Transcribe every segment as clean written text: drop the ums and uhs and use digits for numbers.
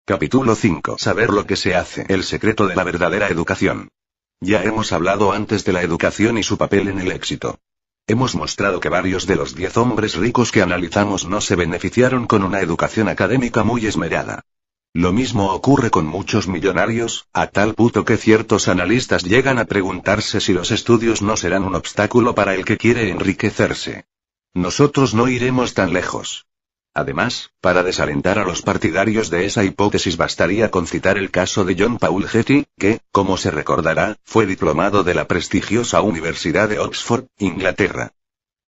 Capítulo 5. Saber lo que se hace. El secreto de la verdadera educación. Ya hemos hablado antes de la educación y su papel en el éxito. Hemos mostrado que varios de los 10 hombres ricos que analizamos no se beneficiaron con una educación académica muy esmerada. Lo mismo ocurre con muchos millonarios, a tal punto que ciertos analistas llegan a preguntarse si los estudios no serán un obstáculo para el que quiere enriquecerse. Nosotros no iremos tan lejos. Además, para desalentar a los partidarios de esa hipótesis bastaría con citar el caso de John Paul Getty, que, como se recordará, fue diplomado de la prestigiosa Universidad de Oxford, Inglaterra.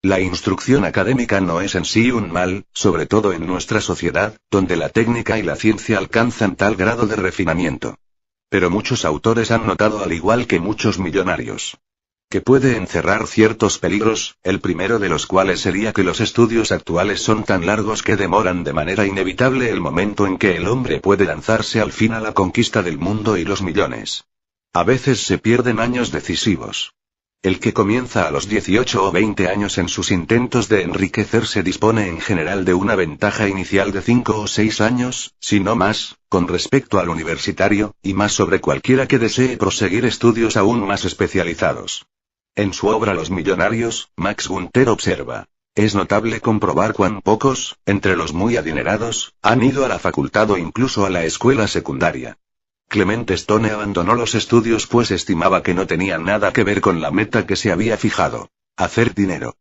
La instrucción académica no es en sí un mal, sobre todo en nuestra sociedad, donde la técnica y la ciencia alcanzan tal grado de refinamiento. Pero muchos autores han notado, al igual que muchos millonarios, que puede encerrar ciertos peligros, el primero de los cuales sería que los estudios actuales son tan largos que demoran de manera inevitable el momento en que el hombre puede lanzarse al fin a la conquista del mundo y los millones. A veces se pierden años decisivos. El que comienza a los 18 o 20 años en sus intentos de enriquecerse dispone en general de una ventaja inicial de 5 o 6 años, si no más, con respecto al universitario, y más sobre cualquiera que desee proseguir estudios aún más especializados. En su obra Los Millonarios, Max Gunther observa: es notable comprobar cuán pocos, entre los muy adinerados, han ido a la facultad o incluso a la escuela secundaria. Clement Stone abandonó los estudios pues estimaba que no tenían nada que ver con la meta que se había fijado: hacer dinero.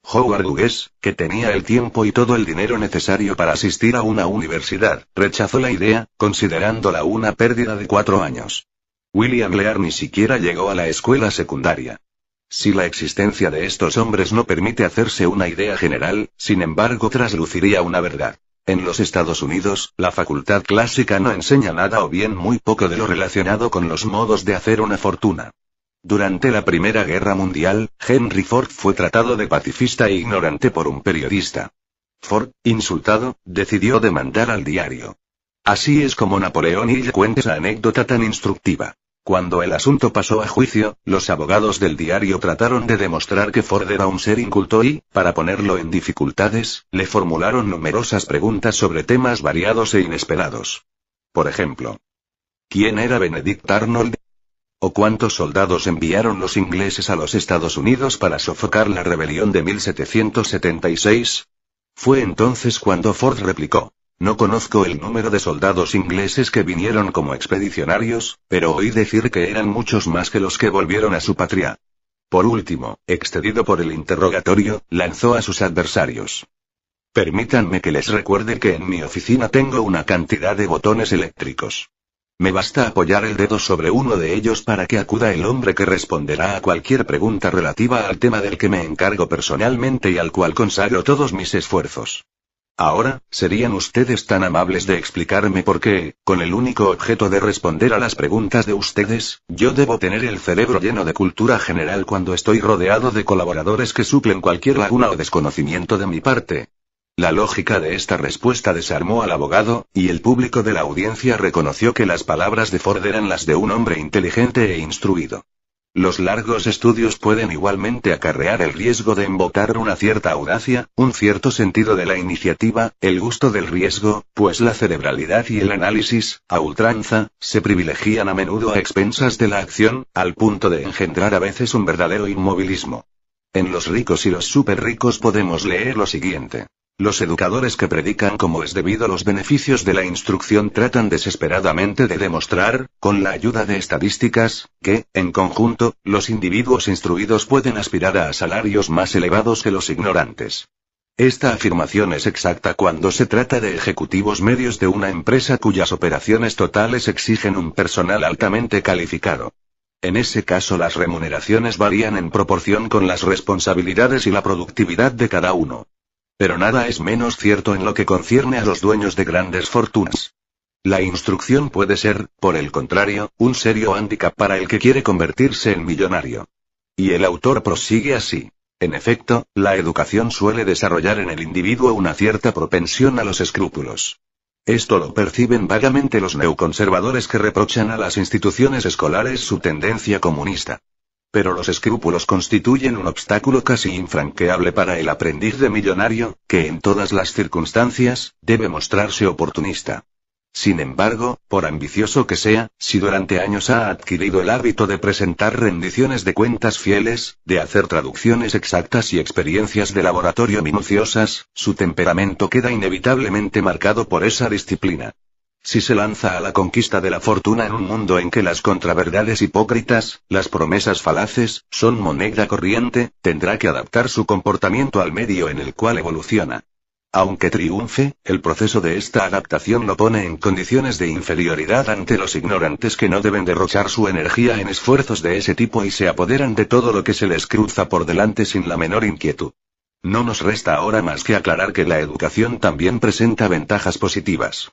Howard Hughes, que tenía el tiempo y todo el dinero necesario para asistir a una universidad, rechazó la idea, considerándola una pérdida de 4 años. William Lear ni siquiera llegó a la escuela secundaria. Si la existencia de estos hombres no permite hacerse una idea general, sin embargo trasluciría una verdad. En los Estados Unidos, la facultad clásica no enseña nada o bien muy poco de lo relacionado con los modos de hacer una fortuna. Durante la Primera Guerra Mundial, Henry Ford fue tratado de pacifista e ignorante por un periodista. Ford, insultado, decidió demandar al diario. Así es como Napoleón Hill cuenta esa anécdota tan instructiva. Cuando el asunto pasó a juicio, los abogados del diario trataron de demostrar que Ford era un ser inculto y, para ponerlo en dificultades, le formularon numerosas preguntas sobre temas variados e inesperados. Por ejemplo, ¿quién era Benedict Arnold? ¿O cuántos soldados enviaron los ingleses a los Estados Unidos para sofocar la rebelión de 1776? Fue entonces cuando Ford replicó: no conozco el número de soldados ingleses que vinieron como expedicionarios, pero oí decir que eran muchos más que los que volvieron a su patria. Por último, excedido por el interrogatorio, lanzó a sus adversarios: permítanme que les recuerde que en mi oficina tengo una cantidad de botones eléctricos. Me basta apoyar el dedo sobre uno de ellos para que acuda el hombre que responderá a cualquier pregunta relativa al tema del que me encargo personalmente y al cual consagro todos mis esfuerzos. Ahora, ¿serían ustedes tan amables de explicarme por qué, con el único objeto de responder a las preguntas de ustedes, yo debo tener el cerebro lleno de cultura general cuando estoy rodeado de colaboradores que suplen cualquier laguna o desconocimiento de mi parte? La lógica de esta respuesta desarmó al abogado, y el público de la audiencia reconoció que las palabras de Ford eran las de un hombre inteligente e instruido. Los largos estudios pueden igualmente acarrear el riesgo de embotar una cierta audacia, un cierto sentido de la iniciativa, el gusto del riesgo, pues la cerebralidad y el análisis, a ultranza, se privilegian a menudo a expensas de la acción, al punto de engendrar a veces un verdadero inmovilismo. En Los ricos y los superricos podemos leer lo siguiente: los educadores que predican como es debido los beneficios de la instrucción tratan desesperadamente de demostrar, con la ayuda de estadísticas, que, en conjunto, los individuos instruidos pueden aspirar a salarios más elevados que los ignorantes. Esta afirmación es exacta cuando se trata de ejecutivos medios de una empresa cuyas operaciones totales exigen un personal altamente calificado. En ese caso las remuneraciones varían en proporción con las responsabilidades y la productividad de cada uno. Pero nada es menos cierto en lo que concierne a los dueños de grandes fortunas. La instrucción puede ser, por el contrario, un serio hándicap para el que quiere convertirse en millonario. Y el autor prosigue así: en efecto, la educación suele desarrollar en el individuo una cierta propensión a los escrúpulos. Esto lo perciben vagamente los neoconservadores que reprochan a las instituciones escolares su tendencia comunista. Pero los escrúpulos constituyen un obstáculo casi infranqueable para el aprendiz de millonario, que en todas las circunstancias, debe mostrarse oportunista. Sin embargo, por ambicioso que sea, si durante años ha adquirido el hábito de presentar rendiciones de cuentas fieles, de hacer traducciones exactas y experiencias de laboratorio minuciosas, su temperamento queda inevitablemente marcado por esa disciplina. Si se lanza a la conquista de la fortuna en un mundo en que las contraverdades hipócritas, las promesas falaces, son moneda corriente, tendrá que adaptar su comportamiento al medio en el cual evoluciona. Aunque triunfe, el proceso de esta adaptación lo pone en condiciones de inferioridad ante los ignorantes que no deben derrochar su energía en esfuerzos de ese tipo y se apoderan de todo lo que se les cruza por delante sin la menor inquietud. No nos resta ahora más que aclarar que la educación también presenta ventajas positivas.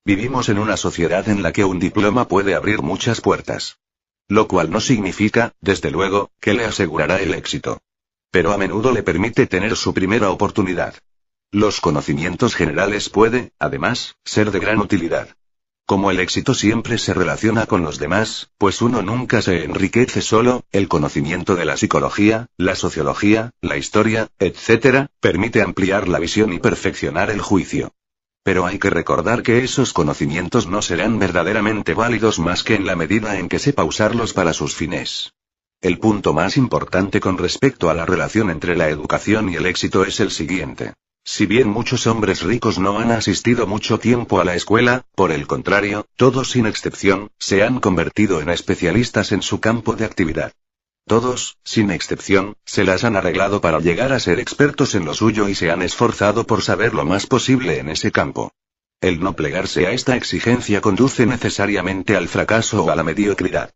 Vivimos en una sociedad en la que un diploma puede abrir muchas puertas. Lo cual no significa, desde luego, que le asegurará el éxito. Pero a menudo le permite tener su primera oportunidad. Los conocimientos generales puede, además, ser de gran utilidad. Como el éxito siempre se relaciona con los demás, pues uno nunca se enriquece solo, el conocimiento de la psicología, la sociología, la historia, etc., permite ampliar la visión y perfeccionar el juicio. Pero hay que recordar que esos conocimientos no serán verdaderamente válidos más que en la medida en que sepa usarlos para sus fines. El punto más importante con respecto a la relación entre la educación y el éxito es el siguiente. Si bien muchos hombres ricos no han asistido mucho tiempo a la escuela, por el contrario, todos sin excepción, se han convertido en especialistas en su campo de actividad. Todos, sin excepción, se las han arreglado para llegar a ser expertos en lo suyo y se han esforzado por saber lo más posible en ese campo. El no plegarse a esta exigencia conduce necesariamente al fracaso o a la mediocridad.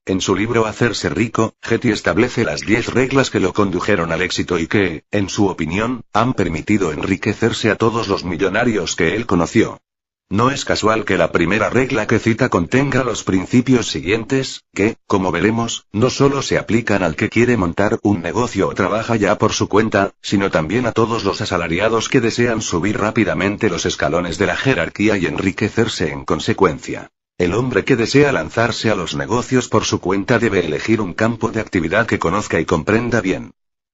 En su libro Hacerse rico, Getty establece las 10 reglas que lo condujeron al éxito y que, en su opinión, han permitido enriquecerse a todos los millonarios que él conoció. No es casual que la primera regla que cita contenga los principios siguientes, que, como veremos, no solo se aplican al que quiere montar un negocio o trabaja ya por su cuenta, sino también a todos los asalariados que desean subir rápidamente los escalones de la jerarquía y enriquecerse en consecuencia. El hombre que desea lanzarse a los negocios por su cuenta debe elegir un campo de actividad que conozca y comprenda bien.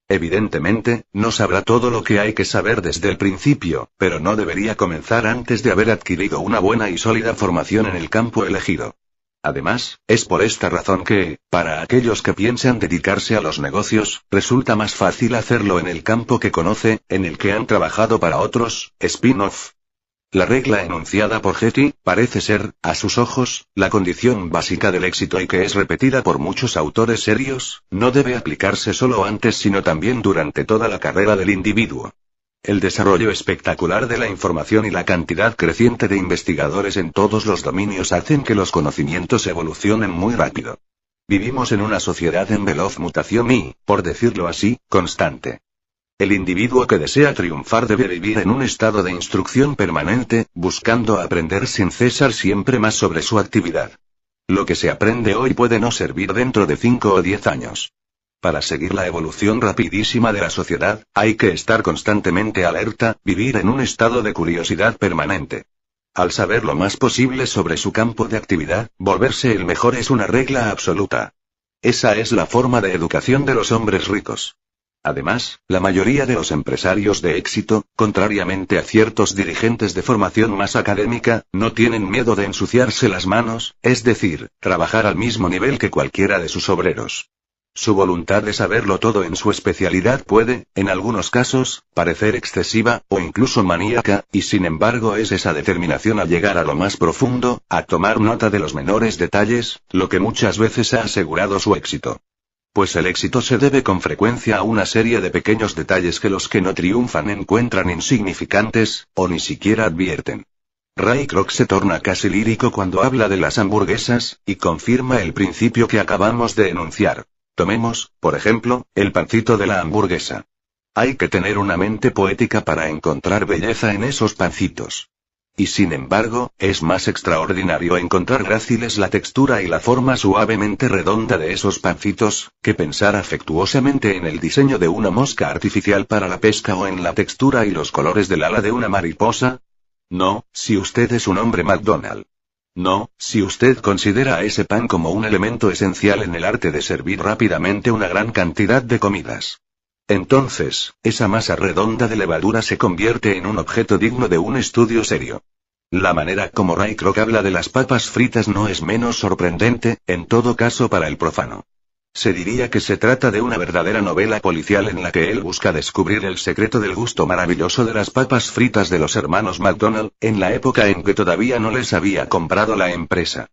Evidentemente, no sabrá todo lo que hay que saber desde el principio, pero no debería comenzar antes de haber adquirido una buena y sólida formación en el campo elegido. Además, es por esta razón que, para aquellos que piensan dedicarse a los negocios, resulta más fácil hacerlo en el campo que conoce, en el que han trabajado para otros, spin-off. La regla enunciada por Getty, parece ser, a sus ojos, la condición básica del éxito y que es repetida por muchos autores serios, no debe aplicarse solo antes sino también durante toda la carrera del individuo. El desarrollo espectacular de la información y la cantidad creciente de investigadores en todos los dominios hacen que los conocimientos evolucionen muy rápido. Vivimos en una sociedad en veloz mutación y, por decirlo así, constante. El individuo que desea triunfar debe vivir en un estado de instrucción permanente, buscando aprender sin cesar siempre más sobre su actividad. Lo que se aprende hoy puede no servir dentro de 5 o 10 años. Para seguir la evolución rapidísima de la sociedad, hay que estar constantemente alerta, vivir en un estado de curiosidad permanente. Al saber lo más posible sobre su campo de actividad, volverse el mejor es una regla absoluta. Esa es la forma de educación de los hombres ricos. Además, la mayoría de los empresarios de éxito, contrariamente a ciertos dirigentes de formación más académica, no tienen miedo de ensuciarse las manos, es decir, trabajar al mismo nivel que cualquiera de sus obreros. Su voluntad de saberlo todo en su especialidad puede, en algunos casos, parecer excesiva, o incluso maníaca, y sin embargo es esa determinación a llegar a lo más profundo, a tomar nota de los menores detalles, lo que muchas veces ha asegurado su éxito. Pues el éxito se debe con frecuencia a una serie de pequeños detalles que los que no triunfan encuentran insignificantes, o ni siquiera advierten. Ray Kroc se torna casi lírico cuando habla de las hamburguesas, y confirma el principio que acabamos de enunciar. Tomemos, por ejemplo, el pancito de la hamburguesa. Hay que tener una mente poética para encontrar belleza en esos pancitos. Y sin embargo, es más extraordinario encontrar gráciles la textura y la forma suavemente redonda de esos pancitos, que pensar afectuosamente en el diseño de una mosca artificial para la pesca o en la textura y los colores del ala de una mariposa. No, si usted es un hombre McDonald. No, si usted considera a ese pan como un elemento esencial en el arte de servir rápidamente una gran cantidad de comidas. Entonces, esa masa redonda de levadura se convierte en un objeto digno de un estudio serio. La manera como Ray Kroc habla de las papas fritas no es menos sorprendente, en todo caso para el profano. Se diría que se trata de una verdadera novela policial en la que él busca descubrir el secreto del gusto maravilloso de las papas fritas de los hermanos McDonald, en la época en que todavía no les había comprado la empresa.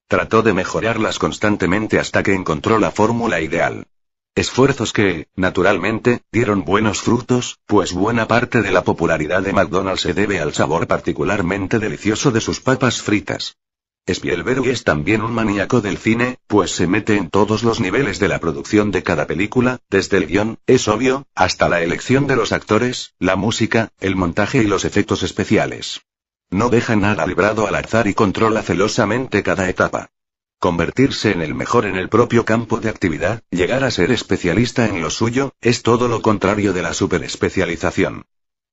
Trató de mejorarlas constantemente hasta que encontró la fórmula ideal. Esfuerzos que, naturalmente, dieron buenos frutos, pues buena parte de la popularidad de McDonald's se debe al sabor particularmente delicioso de sus papas fritas. Spielberg es también un maníaco del cine, pues se mete en todos los niveles de la producción de cada película, desde el guión, es obvio, hasta la elección de los actores, la música, el montaje y los efectos especiales. No deja nada librado al azar y controla celosamente cada etapa. Convertirse en el mejor en el propio campo de actividad, llegar a ser especialista en lo suyo, es todo lo contrario de la superespecialización.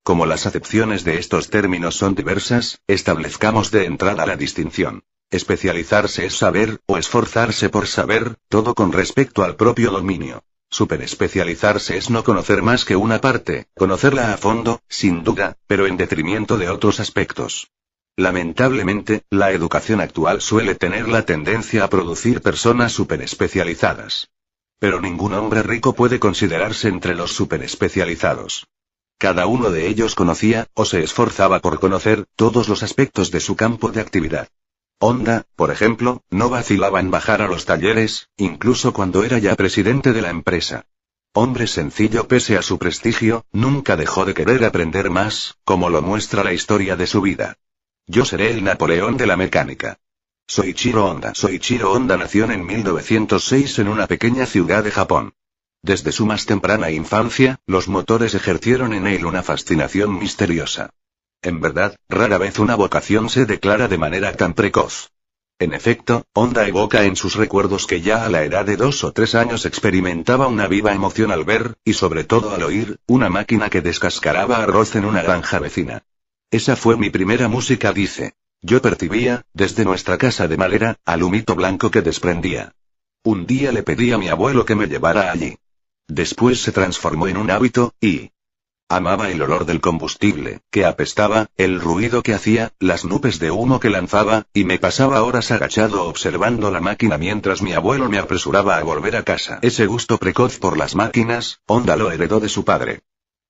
Como las acepciones de estos términos son diversas, establezcamos de entrada la distinción. Especializarse es saber, o esforzarse por saber, todo con respecto al propio dominio. Superespecializarse es no conocer más que una parte, conocerla a fondo, sin duda, pero en detrimento de otros aspectos. Lamentablemente, la educación actual suele tener la tendencia a producir personas superespecializadas. Pero ningún hombre rico puede considerarse entre los superespecializados. Cada uno de ellos conocía, o se esforzaba por conocer, todos los aspectos de su campo de actividad. Honda, por ejemplo, no vacilaba en bajar a los talleres, incluso cuando era ya presidente de la empresa. Hombre sencillo pese a su prestigio, nunca dejó de querer aprender más, como lo muestra la historia de su vida. Yo seré el Napoleón de la mecánica. Soichiro Honda. Soichiro Honda nació en 1906 en una pequeña ciudad de Japón. Desde su más temprana infancia, los motores ejercieron en él una fascinación misteriosa. En verdad, rara vez una vocación se declara de manera tan precoz. En efecto, Honda evoca en sus recuerdos que ya a la edad de 2 o 3 años experimentaba una viva emoción al ver, y sobre todo al oír, una máquina que descascaraba arroz en una granja vecina. Esa fue mi primera música, dice. Yo percibía, desde nuestra casa de madera, al humito blanco que desprendía. Un día le pedí a mi abuelo que me llevara allí. Después se transformó en un hábito, y amaba el olor del combustible, que apestaba, el ruido que hacía, las nubes de humo que lanzaba, y me pasaba horas agachado observando la máquina mientras mi abuelo me apresuraba a volver a casa. Ese gusto precoz por las máquinas, Honda lo heredó de su padre.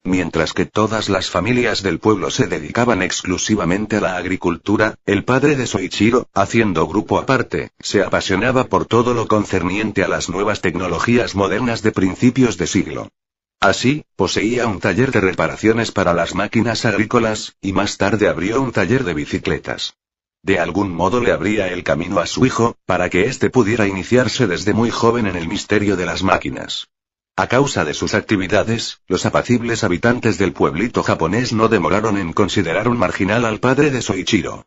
Mientras que todas las familias del pueblo se dedicaban exclusivamente a la agricultura, el padre de Soichiro, haciendo grupo aparte, se apasionaba por todo lo concerniente a las nuevas tecnologías modernas de principios de siglo. Así, poseía un taller de reparaciones para las máquinas agrícolas, y más tarde abrió un taller de bicicletas. De algún modo le abría el camino a su hijo, para que éste pudiera iniciarse desde muy joven en el misterio de las máquinas. A causa de sus actividades, los apacibles habitantes del pueblito japonés no demoraron en considerar un marginal al padre de Soichiro.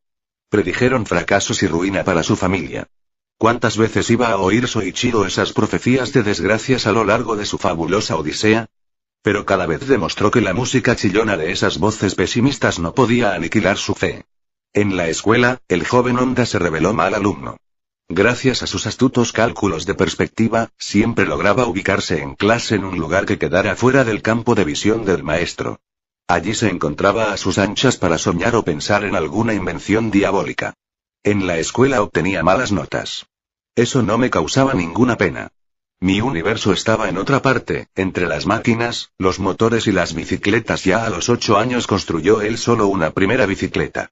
Predijeron fracasos y ruina para su familia. ¿Cuántas veces iba a oír Soichiro esas profecías de desgracias a lo largo de su fabulosa odisea? Pero cada vez demostró que la música chillona de esas voces pesimistas no podía aniquilar su fe. En la escuela, el joven Honda se reveló mal alumno. Gracias a sus astutos cálculos de perspectiva, siempre lograba ubicarse en clase en un lugar que quedara fuera del campo de visión del maestro. Allí se encontraba a sus anchas para soñar o pensar en alguna invención diabólica. En la escuela obtenía malas notas. Eso no me causaba ninguna pena. Mi universo estaba en otra parte, entre las máquinas, los motores y las bicicletas. Ya a los 8 años construyó él solo una primera bicicleta.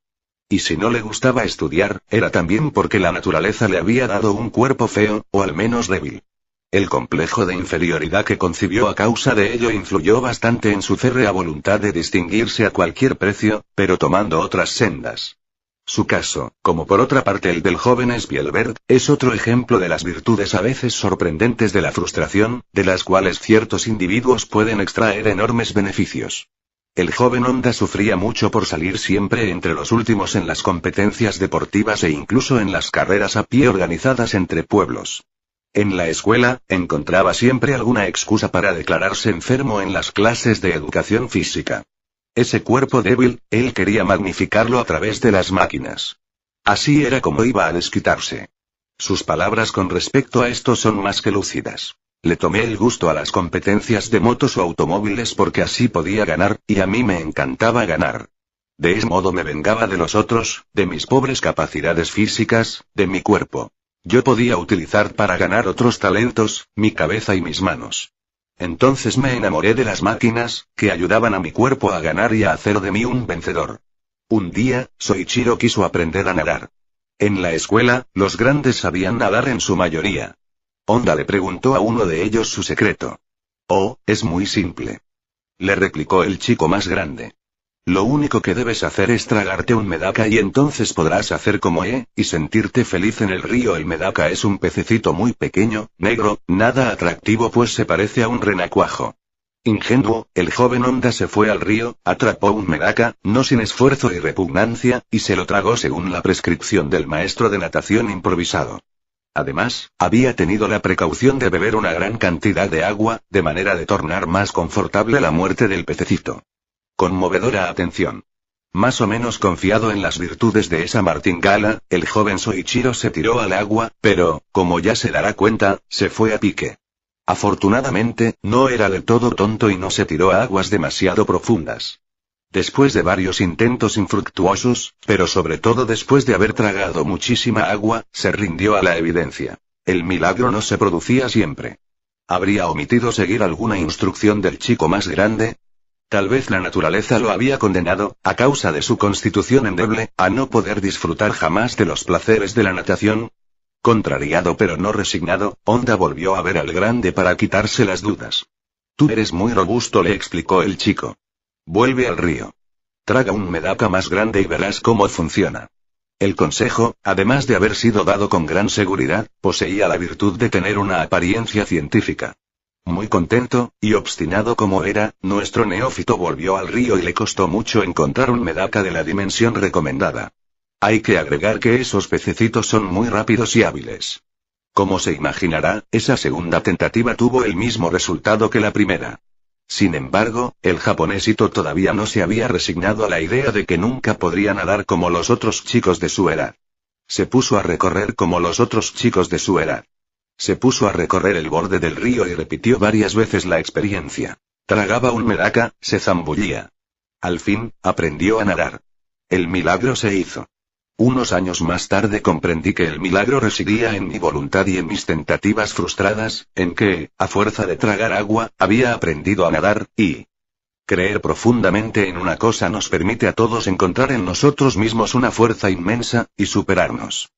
Y si no le gustaba estudiar, era también porque la naturaleza le había dado un cuerpo feo, o al menos débil. El complejo de inferioridad que concibió a causa de ello influyó bastante en su férrea voluntad de distinguirse a cualquier precio, pero tomando otras sendas. Su caso, como por otra parte el del joven Spielberg, es otro ejemplo de las virtudes a veces sorprendentes de la frustración, de las cuales ciertos individuos pueden extraer enormes beneficios. El joven Honda sufría mucho por salir siempre entre los últimos en las competencias deportivas e incluso en las carreras a pie organizadas entre pueblos. En la escuela, encontraba siempre alguna excusa para declararse enfermo en las clases de educación física. Ese cuerpo débil, él quería magnificarlo a través de las máquinas. Así era como iba a desquitarse. Sus palabras con respecto a esto son más que lúcidas. Le tomé el gusto a las competencias de motos o automóviles porque así podía ganar, y a mí me encantaba ganar. De ese modo me vengaba de los otros, de mis pobres capacidades físicas, de mi cuerpo. Yo podía utilizar para ganar otros talentos, mi cabeza y mis manos. Entonces me enamoré de las máquinas, que ayudaban a mi cuerpo a ganar y a hacer de mí un vencedor. Un día, Soichiro quiso aprender a nadar. En la escuela, los grandes sabían nadar en su mayoría. Honda le preguntó a uno de ellos su secreto. Oh, es muy simple. Le replicó el chico más grande. Lo único que debes hacer es tragarte un medaka y entonces podrás hacer como y sentirte feliz en el río. El medaka es un pececito muy pequeño, negro, nada atractivo pues se parece a un renacuajo. Ingenuo, el joven Honda se fue al río, atrapó un medaka, no sin esfuerzo y repugnancia, y se lo tragó según la prescripción del maestro de natación improvisado. Además, había tenido la precaución de beber una gran cantidad de agua, de manera de tornar más confortable la muerte del pececito. Conmovedora atención. Más o menos confiado en las virtudes de esa martingala, el joven Soichiro se tiró al agua, pero, como ya se dará cuenta, se fue a pique. Afortunadamente, no era del todo tonto y no se tiró a aguas demasiado profundas. Después de varios intentos infructuosos, pero sobre todo después de haber tragado muchísima agua, se rindió a la evidencia. El milagro no se producía siempre. ¿Habría omitido seguir alguna instrucción del chico más grande? Tal vez la naturaleza lo había condenado, a causa de su constitución endeble, a no poder disfrutar jamás de los placeres de la natación. Contrariado pero no resignado, Honda volvió a ver al grande para quitarse las dudas. Tú eres muy robusto, le explicó el chico. Vuelve al río. Traga un medaka más grande y verás cómo funciona. El consejo, además de haber sido dado con gran seguridad, poseía la virtud de tener una apariencia científica. Muy contento, y obstinado como era, nuestro neófito volvió al río y le costó mucho encontrar un medaka de la dimensión recomendada. Hay que agregar que esos pececitos son muy rápidos y hábiles. Como se imaginará, esa segunda tentativa tuvo el mismo resultado que la primera. Sin embargo, el japonésito todavía no se había resignado a la idea de que nunca podría nadar como los otros chicos de su edad. Se puso a recorrer como los otros chicos de su edad. Se puso a recorrer el borde del río y repitió varias veces la experiencia. Tragaba un medaka, se zambullía. Al fin, aprendió a nadar. El milagro se hizo. Unos años más tarde comprendí que el milagro residía en mi voluntad y en mis tentativas frustradas, en que, a fuerza de tragar agua, había aprendido a nadar, y... Creer profundamente en una cosa nos permite a todos encontrar en nosotros mismos una fuerza inmensa, y superarnos.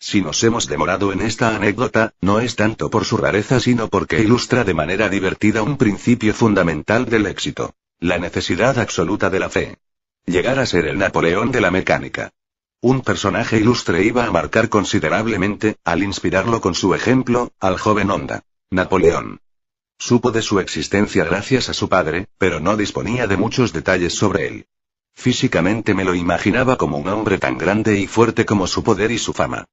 Si nos hemos demorado en esta anécdota, no es tanto por su rareza sino porque ilustra de manera divertida un principio fundamental del éxito. La necesidad absoluta de la fe. Llegar a ser el Napoleón de la mecánica. Un personaje ilustre iba a marcar considerablemente, al inspirarlo con su ejemplo, al joven Honda. Napoleón. Supo de su existencia gracias a su padre, pero no disponía de muchos detalles sobre él. Físicamente me lo imaginaba como un hombre tan grande y fuerte como su poder y su fama.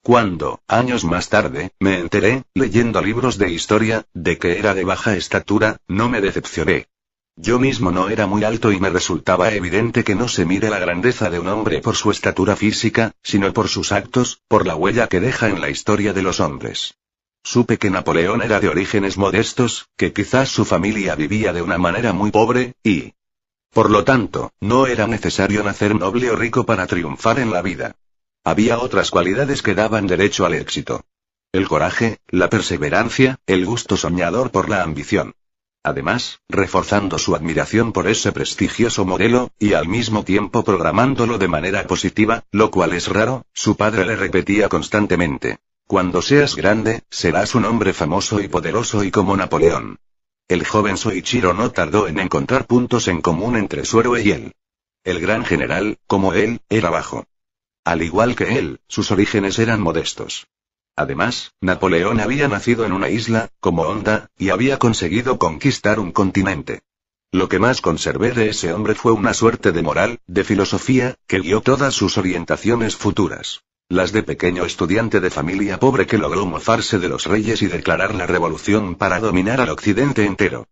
Cuando, años más tarde, me enteré, leyendo libros de historia, de que era de baja estatura, no me decepcioné. Yo mismo no era muy alto y me resultaba evidente que no se mide la grandeza de un hombre por su estatura física, sino por sus actos, por la huella que deja en la historia de los hombres. Supe que Napoleón era de orígenes modestos, que quizás su familia vivía de una manera muy pobre, y... Por lo tanto, no era necesario nacer noble o rico para triunfar en la vida. Había otras cualidades que daban derecho al éxito. El coraje, la perseverancia, el gusto soñador por la ambición. Además, reforzando su admiración por ese prestigioso modelo, y al mismo tiempo programándolo de manera positiva, lo cual es raro, su padre le repetía constantemente. Cuando seas grande, serás un hombre famoso y poderoso y como Napoleón. El joven Soichiro no tardó en encontrar puntos en común entre su héroe y él. El gran general, como él, era bajo. Al igual que él, sus orígenes eran modestos. Además, Napoleón había nacido en una isla, como Honda, y había conseguido conquistar un continente. Lo que más conservé de ese hombre fue una suerte de moral, de filosofía, que guió todas sus orientaciones futuras. Las de pequeño estudiante de familia pobre que logró mofarse de los reyes y declarar la revolución para dominar al occidente entero.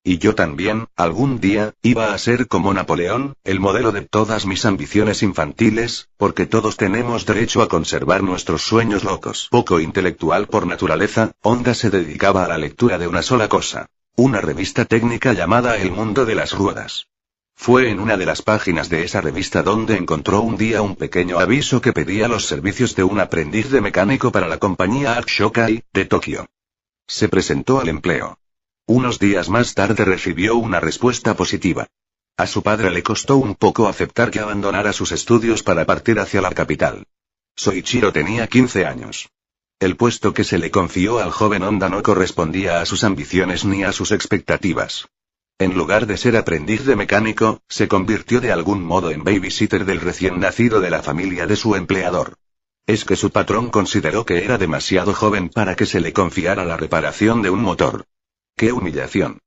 Y yo también, algún día, iba a ser como Napoleón, el modelo de todas mis ambiciones infantiles, porque todos tenemos derecho a conservar nuestros sueños locos. Poco intelectual por naturaleza, Honda se dedicaba a la lectura de una sola cosa. Una revista técnica llamada El Mundo de las Ruedas. Fue en una de las páginas de esa revista donde encontró un día un pequeño aviso que pedía los servicios de un aprendiz de mecánico para la compañía Ark Shokai, de Tokio. Se presentó al empleo. Unos días más tarde recibió una respuesta positiva. A su padre le costó un poco aceptar que abandonara sus estudios para partir hacia la capital. Soichiro tenía 15 años. El puesto que se le confió al joven Honda no correspondía a sus ambiciones ni a sus expectativas. En lugar de ser aprendiz de mecánico, se convirtió de algún modo en babysitter del recién nacido de la familia de su empleador. Es que su patrón consideró que era demasiado joven para que se le confiara la reparación de un motor. ¡Qué humillación!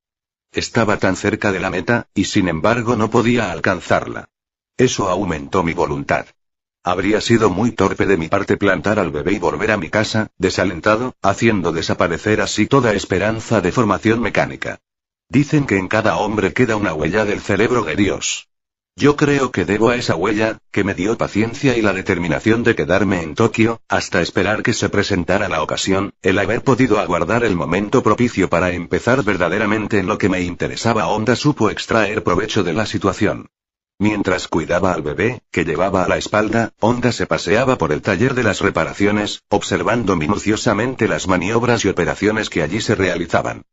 Estaba tan cerca de la meta, y sin embargo no podía alcanzarla. Eso aumentó mi voluntad. Habría sido muy torpe de mi parte plantar al bebé y volver a mi casa, desalentado, haciendo desaparecer así toda esperanza de formación mecánica. Dicen que en cada hombre queda una huella del cerebro de Dios. Yo creo que debo a esa huella, que me dio paciencia y la determinación de quedarme en Tokio, hasta esperar que se presentara la ocasión, el haber podido aguardar el momento propicio para empezar verdaderamente en lo que me interesaba. Honda supo extraer provecho de la situación. Mientras cuidaba al bebé, que llevaba a la espalda, Honda se paseaba por el taller de las reparaciones, observando minuciosamente las maniobras y operaciones que allí se realizaban.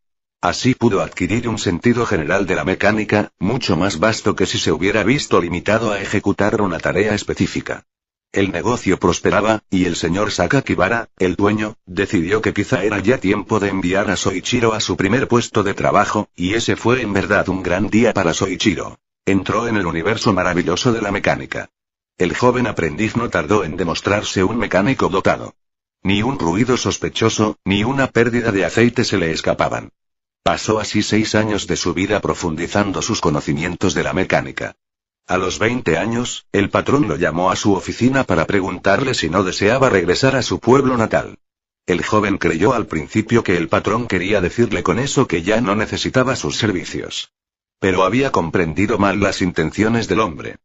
Así pudo adquirir un sentido general de la mecánica, mucho más vasto que si se hubiera visto limitado a ejecutar una tarea específica. El negocio prosperaba, y el señor Sakakibara, el dueño, decidió que quizá era ya tiempo de enviar a Soichiro a su primer puesto de trabajo, y ese fue en verdad un gran día para Soichiro. Entró en el universo maravilloso de la mecánica. El joven aprendiz no tardó en demostrarse un mecánico dotado. Ni un ruido sospechoso, ni una pérdida de aceite se le escapaban. Pasó así 6 años de su vida profundizando sus conocimientos de la mecánica. A los 20 años, el patrón lo llamó a su oficina para preguntarle si no deseaba regresar a su pueblo natal. El joven creyó al principio que el patrón quería decirle con eso que ya no necesitaba sus servicios. Pero había comprendido mal las intenciones del hombre.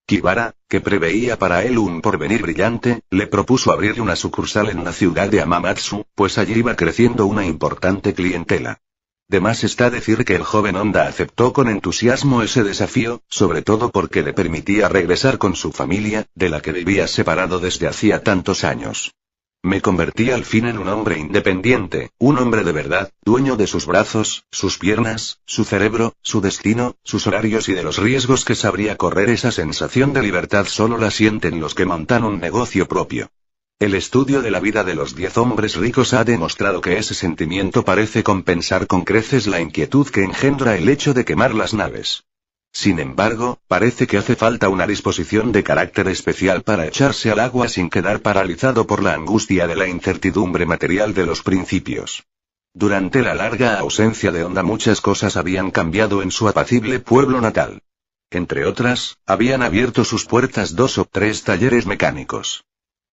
Kibara, que preveía para él un porvenir brillante, le propuso abrir una sucursal en la ciudad de Hamamatsu, pues allí iba creciendo una importante clientela. De más está decir que el joven Honda aceptó con entusiasmo ese desafío, sobre todo porque le permitía regresar con su familia, de la que vivía separado desde hacía tantos años. Me convertí al fin en un hombre independiente, un hombre de verdad, dueño de sus brazos, sus piernas, su cerebro, su destino, sus horarios y de los riesgos que sabría correr. Esa sensación de libertad solo la sienten los que montan un negocio propio. El estudio de la vida de los 10 hombres ricos ha demostrado que ese sentimiento parece compensar con creces la inquietud que engendra el hecho de quemar las naves. Sin embargo, parece que hace falta una disposición de carácter especial para echarse al agua sin quedar paralizado por la angustia de la incertidumbre material de los principios. Durante la larga ausencia de Honda muchas cosas habían cambiado en su apacible pueblo natal. Entre otras, habían abierto sus puertas 2 o 3 talleres mecánicos.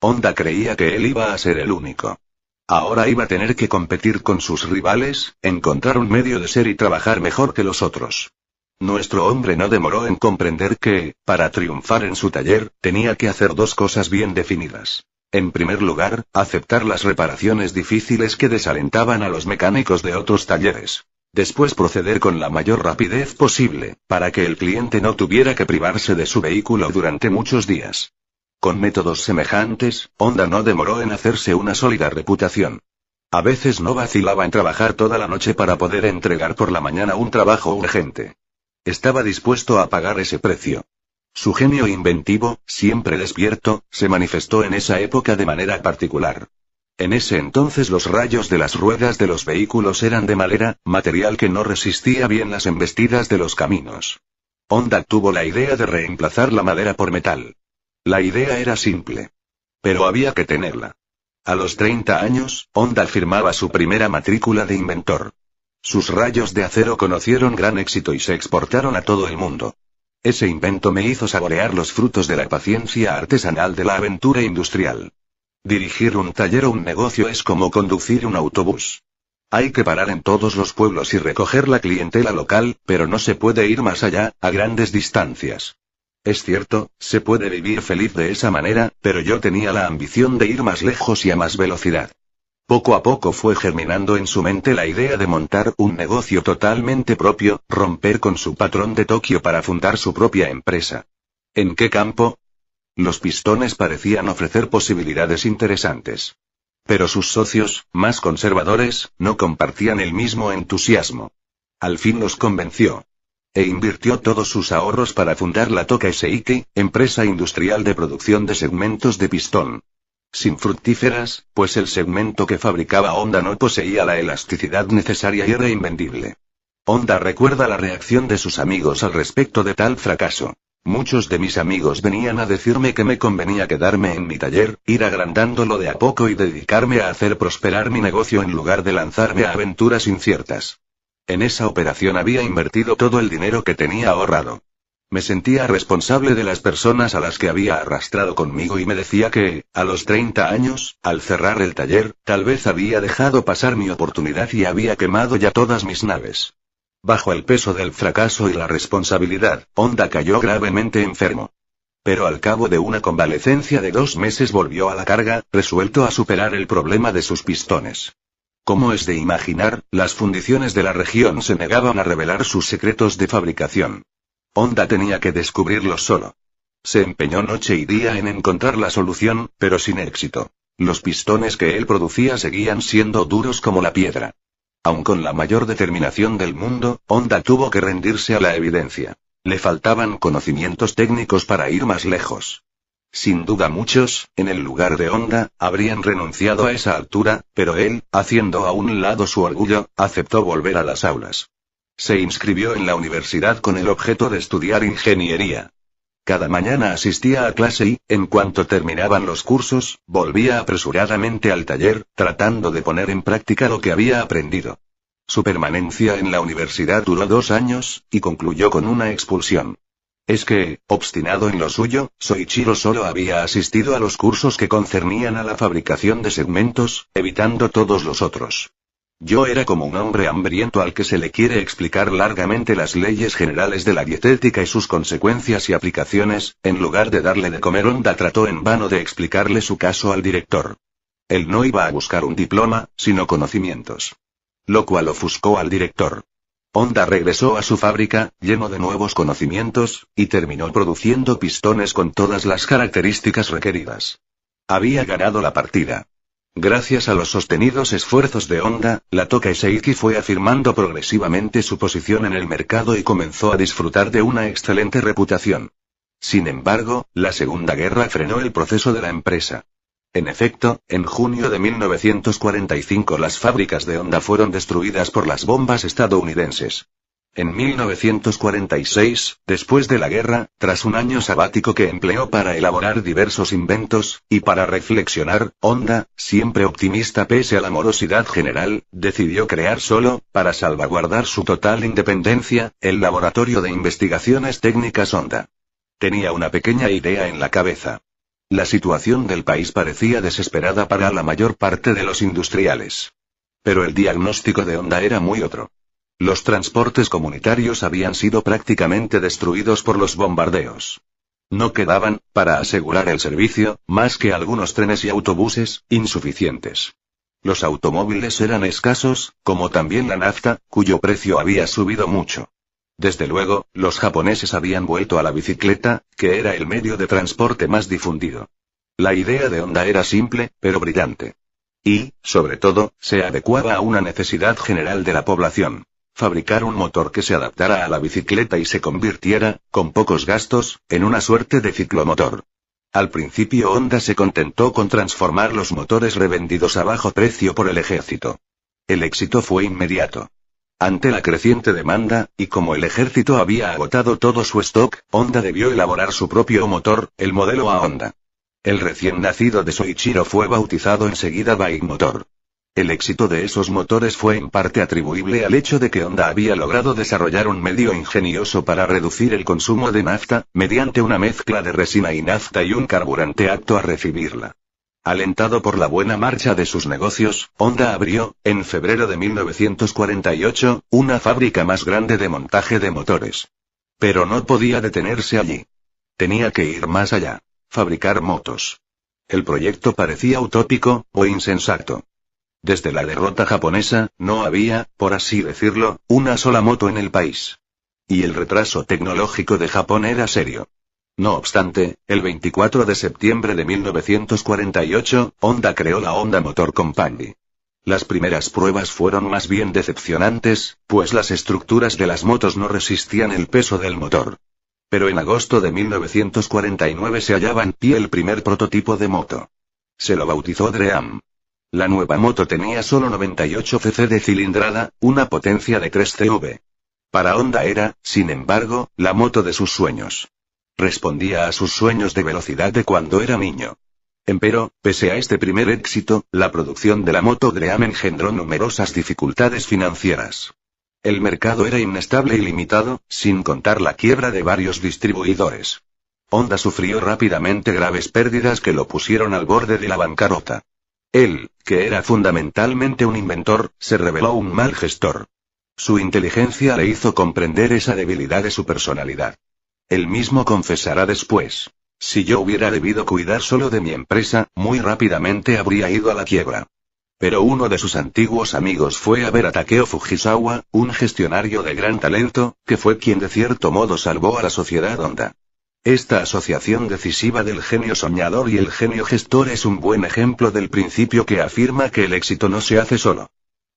Honda creía que él iba a ser el único. Ahora iba a tener que competir con sus rivales, encontrar un medio de ser y trabajar mejor que los otros. Nuestro hombre no demoró en comprender que, para triunfar en su taller, tenía que hacer 2 cosas bien definidas. En primer lugar, aceptar las reparaciones difíciles que desalentaban a los mecánicos de otros talleres. Después proceder con la mayor rapidez posible, para que el cliente no tuviera que privarse de su vehículo durante muchos días. Con métodos semejantes, Honda no demoró en hacerse una sólida reputación. A veces no vacilaba en trabajar toda la noche para poder entregar por la mañana un trabajo urgente. Estaba dispuesto a pagar ese precio. Su genio inventivo, siempre despierto, se manifestó en esa época de manera particular. En ese entonces los rayos de las ruedas de los vehículos eran de madera, material que no resistía bien las embestidas de los caminos. Honda tuvo la idea de reemplazar la madera por metal. La idea era simple. Pero había que tenerla. A los 30 años, Honda firmaba su primera matrícula de inventor. Sus rayos de acero conocieron gran éxito y se exportaron a todo el mundo. Ese invento me hizo saborear los frutos de la paciencia artesanal de la aventura industrial. Dirigir un taller o un negocio es como conducir un autobús. Hay que parar en todos los pueblos y recoger la clientela local, pero no se puede ir más allá, a grandes distancias. Es cierto, se puede vivir feliz de esa manera, pero yo tenía la ambición de ir más lejos y a más velocidad. Poco a poco fue germinando en su mente la idea de montar un negocio totalmente propio, romper con su patrón de Tokio para fundar su propia empresa. ¿En qué campo? Los pistones parecían ofrecer posibilidades interesantes. Pero sus socios, más conservadores, no compartían el mismo entusiasmo. Al fin los convenció. E invirtió todos sus ahorros para fundar la Tokai Seiki, empresa industrial de producción de segmentos de pistón. Sin fructíferas, pues el segmento que fabricaba Honda no poseía la elasticidad necesaria y era invendible. Honda recuerda la reacción de sus amigos al respecto de tal fracaso. Muchos de mis amigos venían a decirme que me convenía quedarme en mi taller, ir agrandándolo de a poco y dedicarme a hacer prosperar mi negocio en lugar de lanzarme a aventuras inciertas. En esa operación había invertido todo el dinero que tenía ahorrado. Me sentía responsable de las personas a las que había arrastrado conmigo y me decía que, a los 30 años, al cerrar el taller, tal vez había dejado pasar mi oportunidad y había quemado ya todas mis naves. Bajo el peso del fracaso y la responsabilidad, Honda cayó gravemente enfermo. Pero al cabo de una convalecencia de 2 meses volvió a la carga, resuelto a superar el problema de sus pistones. Como es de imaginar, las fundiciones de la región se negaban a revelar sus secretos de fabricación. Honda tenía que descubrirlos solo. Se empeñó noche y día en encontrar la solución, pero sin éxito. Los pistones que él producía seguían siendo duros como la piedra. Aun con la mayor determinación del mundo, Honda tuvo que rendirse a la evidencia. Le faltaban conocimientos técnicos para ir más lejos. Sin duda muchos, en el lugar de Honda, habrían renunciado a esa altura, pero él, haciendo a un lado su orgullo, aceptó volver a las aulas. Se inscribió en la universidad con el objeto de estudiar ingeniería. Cada mañana asistía a clase y, en cuanto terminaban los cursos, volvía apresuradamente al taller, tratando de poner en práctica lo que había aprendido. Su permanencia en la universidad duró 2 años, y concluyó con una expulsión. Es que, obstinado en lo suyo, Soichiro solo había asistido a los cursos que concernían a la fabricación de segmentos, evitando todos los otros. Yo era como un hombre hambriento al que se le quiere explicar largamente las leyes generales de la dietética y sus consecuencias y aplicaciones, en lugar de darle de comer. Honda trató en vano de explicarle su caso al director. Él no iba a buscar un diploma, sino conocimientos. Lo cual ofuscó al director. Honda regresó a su fábrica, lleno de nuevos conocimientos, y terminó produciendo pistones con todas las características requeridas. Había ganado la partida. Gracias a los sostenidos esfuerzos de Honda, la Tokai Seiki fue afirmando progresivamente su posición en el mercado y comenzó a disfrutar de una excelente reputación. Sin embargo, la Segunda Guerra frenó el proceso de la empresa. En efecto, en junio de 1945 las fábricas de Honda fueron destruidas por las bombas estadounidenses. En 1946, después de la guerra, tras un año sabático que empleó para elaborar diversos inventos, y para reflexionar, Honda, siempre optimista pese a la morosidad general, decidió crear solo, para salvaguardar su total independencia, el Laboratorio de Investigaciones Técnicas Honda. Tenía una pequeña idea en la cabeza. La situación del país parecía desesperada para la mayor parte de los industriales. Pero el diagnóstico de Honda era muy otro. Los transportes comunitarios habían sido prácticamente destruidos por los bombardeos. No quedaban, para asegurar el servicio, más que algunos trenes y autobuses, insuficientes. Los automóviles eran escasos, como también la nafta, cuyo precio había subido mucho. Desde luego, los japoneses habían vuelto a la bicicleta, que era el medio de transporte más difundido. La idea de Honda era simple, pero brillante. Y, sobre todo, se adecuaba a una necesidad general de la población. Fabricar un motor que se adaptara a la bicicleta y se convirtiera, con pocos gastos, en una suerte de ciclomotor. Al principio Honda se contentó con transformar los motores revendidos a bajo precio por el ejército. El éxito fue inmediato. Ante la creciente demanda, y como el ejército había agotado todo su stock, Honda debió elaborar su propio motor, el modelo A Honda. El recién nacido de Soichiro fue bautizado enseguida Bike Motor. El éxito de esos motores fue en parte atribuible al hecho de que Honda había logrado desarrollar un medio ingenioso para reducir el consumo de nafta, mediante una mezcla de resina y nafta y un carburante apto a recibirla. Alentado por la buena marcha de sus negocios, Honda abrió, en febrero de 1948, una fábrica más grande de montaje de motores. Pero no podía detenerse allí. Tenía que ir más allá. Fabricar motos. El proyecto parecía utópico, o insensato. Desde la derrota japonesa, no había, por así decirlo, una sola moto en el país. Y el retraso tecnológico de Japón era serio. No obstante, el 24 de septiembre de 1948, Honda creó la Honda Motor Company. Las primeras pruebas fueron más bien decepcionantes, pues las estructuras de las motos no resistían el peso del motor. Pero en agosto de 1949 se hallaba en pie el primer prototipo de moto. Se lo bautizó Dream. La nueva moto tenía solo 98 cc de cilindrada, una potencia de 3 CV. Para Honda era, sin embargo, la moto de sus sueños. Respondía a sus sueños de velocidad de cuando era niño. Empero, pese a este primer éxito, la producción de la moto Dream engendró numerosas dificultades financieras. El mercado era inestable y limitado, sin contar la quiebra de varios distribuidores. Honda sufrió rápidamente graves pérdidas que lo pusieron al borde de la bancarrota. Él, que era fundamentalmente un inventor, se reveló un mal gestor. Su inteligencia le hizo comprender esa debilidad de su personalidad. Él mismo confesará después: si yo hubiera debido cuidar solo de mi empresa, muy rápidamente habría ido a la quiebra. Pero uno de sus antiguos amigos fue a ver a Takeo Fujisawa, un gestionario de gran talento, que fue quien de cierto modo salvó a la sociedad Honda. Esta asociación decisiva del genio soñador y el genio gestor es un buen ejemplo del principio que afirma que el éxito no se hace solo.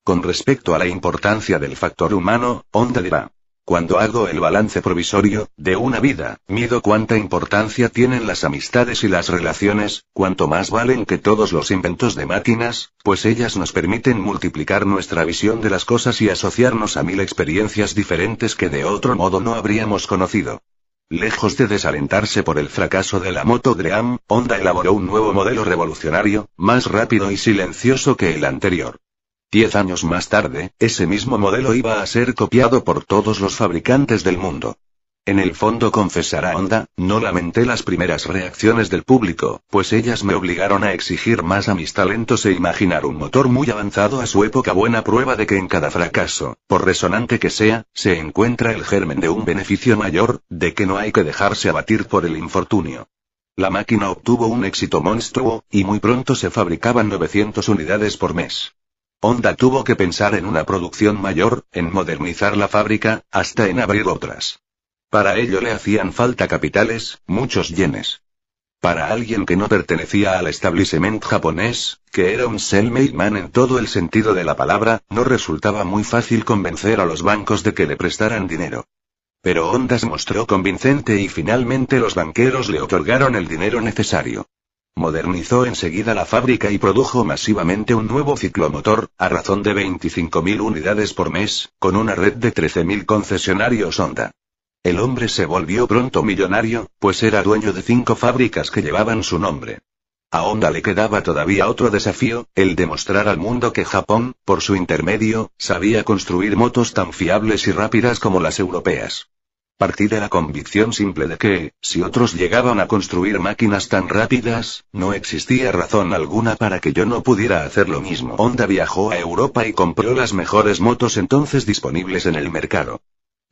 Con respecto a la importancia del factor humano, Honda dirá: cuando hago el balance provisorio de una vida, mido cuánta importancia tienen las amistades y las relaciones, cuánto más valen que todos los inventos de máquinas, pues ellas nos permiten multiplicar nuestra visión de las cosas y asociarnos a 1000 experiencias diferentes que de otro modo no habríamos conocido. Lejos de desalentarse por el fracaso de la moto Dream, Honda elaboró un nuevo modelo revolucionario, más rápido y silencioso que el anterior. 10 años más tarde, ese mismo modelo iba a ser copiado por todos los fabricantes del mundo. En el fondo, confesará Honda, no lamenté las primeras reacciones del público, pues ellas me obligaron a exigir más a mis talentos e imaginar un motor muy avanzado a su época, buena prueba de que en cada fracaso, por resonante que sea, se encuentra el germen de un beneficio mayor, de que no hay que dejarse abatir por el infortunio. La máquina obtuvo un éxito monstruoso, y muy pronto se fabricaban 900 unidades por mes. Honda tuvo que pensar en una producción mayor, en modernizar la fábrica, hasta en abrir otras. Para ello le hacían falta capitales, muchos yenes. Para alguien que no pertenecía al establishment japonés, que era un self-made man en todo el sentido de la palabra, no resultaba muy fácil convencer a los bancos de que le prestaran dinero. Pero Honda se mostró convincente y finalmente los banqueros le otorgaron el dinero necesario. Modernizó enseguida la fábrica y produjo masivamente un nuevo ciclomotor, a razón de 25.000 unidades por mes, con una red de 13.000 concesionarios Honda. El hombre se volvió pronto millonario, pues era dueño de 5 fábricas que llevaban su nombre. A Honda le quedaba todavía otro desafío, el demostrar al mundo que Japón, por su intermedio, sabía construir motos tan fiables y rápidas como las europeas. Partí de la convicción simple de que, si otros llegaban a construir máquinas tan rápidas, no existía razón alguna para que yo no pudiera hacer lo mismo. Honda viajó a Europa y compró las mejores motos entonces disponibles en el mercado.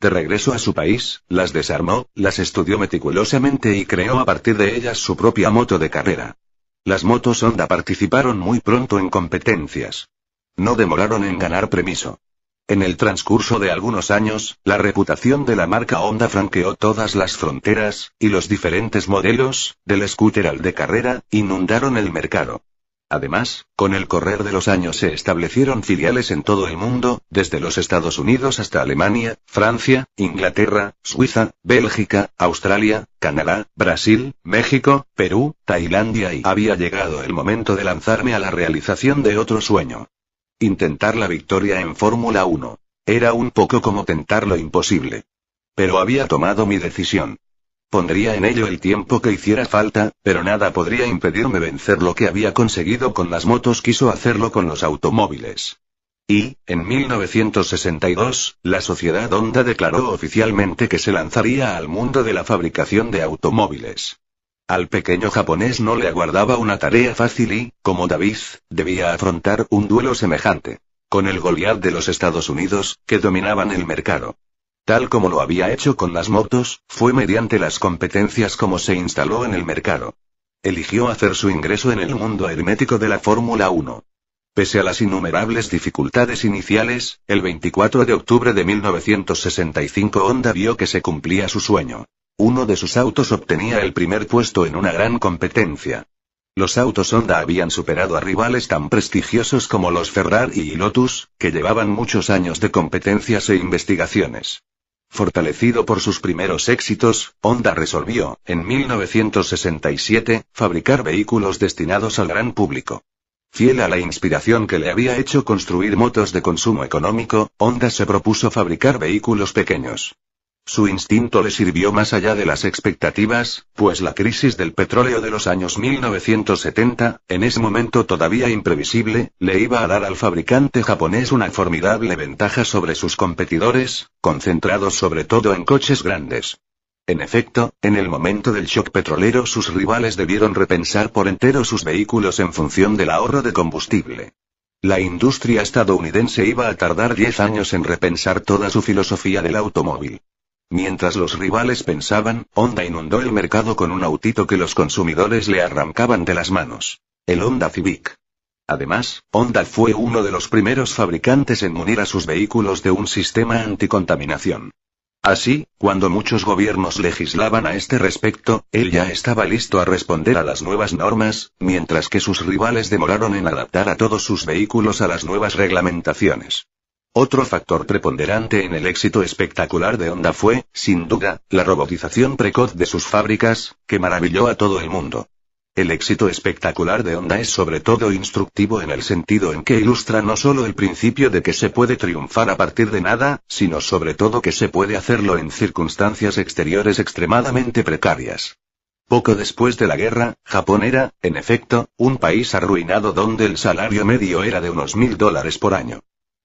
De regreso a su país, las desarmó, las estudió meticulosamente y creó a partir de ellas su propia moto de carrera. Las motos Honda participaron muy pronto en competencias. No demoraron en ganar premio. En el transcurso de algunos años, la reputación de la marca Honda franqueó todas las fronteras, y los diferentes modelos, del scooter al de carrera, inundaron el mercado. Además, con el correr de los años se establecieron filiales en todo el mundo, desde los Estados Unidos hasta Alemania, Francia, Inglaterra, Suiza, Bélgica, Australia, Canadá, Brasil, México, Perú, Tailandia y había llegado el momento de lanzarme a la realización de otro sueño. Intentar la victoria en Fórmula 1. Era un poco como tentar lo imposible. Pero había tomado mi decisión. Pondría en ello el tiempo que hiciera falta, pero nada podría impedirme vencer lo que había conseguido con las motos. Quiso hacerlo con los automóviles. Y, en 1962, la sociedad Honda declaró oficialmente que se lanzaría al mundo de la fabricación de automóviles. Al pequeño japonés no le aguardaba una tarea fácil y, como David, debía afrontar un duelo semejante con el Goliat de los Estados Unidos, que dominaban el mercado. Tal como lo había hecho con las motos, fue mediante las competencias como se instaló en el mercado. Eligió hacer su ingreso en el mundo hermético de la Fórmula 1. Pese a las innumerables dificultades iniciales, el 24 de octubre de 1965 Honda vio que se cumplía su sueño. Uno de sus autos obtenía el primer puesto en una gran competencia. Los autos Honda habían superado a rivales tan prestigiosos como los Ferrari y Lotus, que llevaban muchos años de competencias e investigaciones. Fortalecido por sus primeros éxitos, Honda resolvió, en 1967, fabricar vehículos destinados al gran público. Fiel a la inspiración que le había hecho construir motos de consumo económico, Honda se propuso fabricar vehículos pequeños. Su instinto le sirvió más allá de las expectativas, pues la crisis del petróleo de los años 1970, en ese momento todavía imprevisible, le iba a dar al fabricante japonés una formidable ventaja sobre sus competidores, concentrados sobre todo en coches grandes. En efecto, en el momento del shock petrolero sus rivales debieron repensar por entero sus vehículos en función del ahorro de combustible. La industria estadounidense iba a tardar 10 años en repensar toda su filosofía del automóvil. Mientras los rivales pensaban, Honda inundó el mercado con un autito que los consumidores le arrancaban de las manos: el Honda Civic. Además, Honda fue uno de los primeros fabricantes en munir a sus vehículos de un sistema anticontaminación. Así, cuando muchos gobiernos legislaban a este respecto, él ya estaba listo a responder a las nuevas normas, mientras que sus rivales demoraron en adaptar a todos sus vehículos a las nuevas reglamentaciones. Otro factor preponderante en el éxito espectacular de Honda fue, sin duda, la robotización precoz de sus fábricas, que maravilló a todo el mundo. El éxito espectacular de Honda es sobre todo instructivo en el sentido en que ilustra no solo el principio de que se puede triunfar a partir de nada, sino sobre todo que se puede hacerlo en circunstancias exteriores extremadamente precarias. Poco después de la guerra, Japón era, en efecto, un país arruinado donde el salario medio era de unos $1000 por año.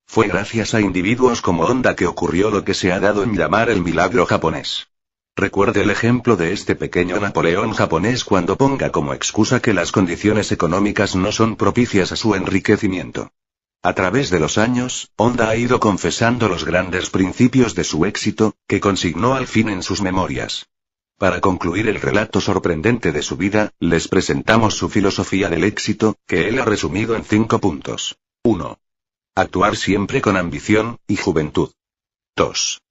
Fue gracias a individuos como Honda que ocurrió lo que se ha dado en llamar el milagro japonés. Recuerde el ejemplo de este pequeño Napoleón japonés cuando ponga como excusa que las condiciones económicas no son propicias a su enriquecimiento. A través de los años, Honda ha ido confesando los grandes principios de su éxito, que consignó al fin en sus memorias. Para concluir el relato sorprendente de su vida, les presentamos su filosofía del éxito, que él ha resumido en 5 puntos. 1. Actuar siempre con ambición y juventud. 2.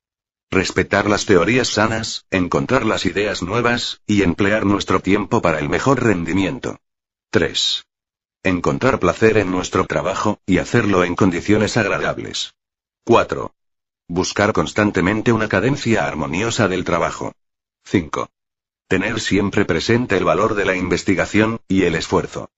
Respetar las teorías sanas, encontrar las ideas nuevas, y emplear nuestro tiempo para el mejor rendimiento. 3. Encontrar placer en nuestro trabajo, y hacerlo en condiciones agradables. 4. Buscar constantemente una cadencia armoniosa del trabajo. 5. Tener siempre presente el valor de la investigación y el esfuerzo.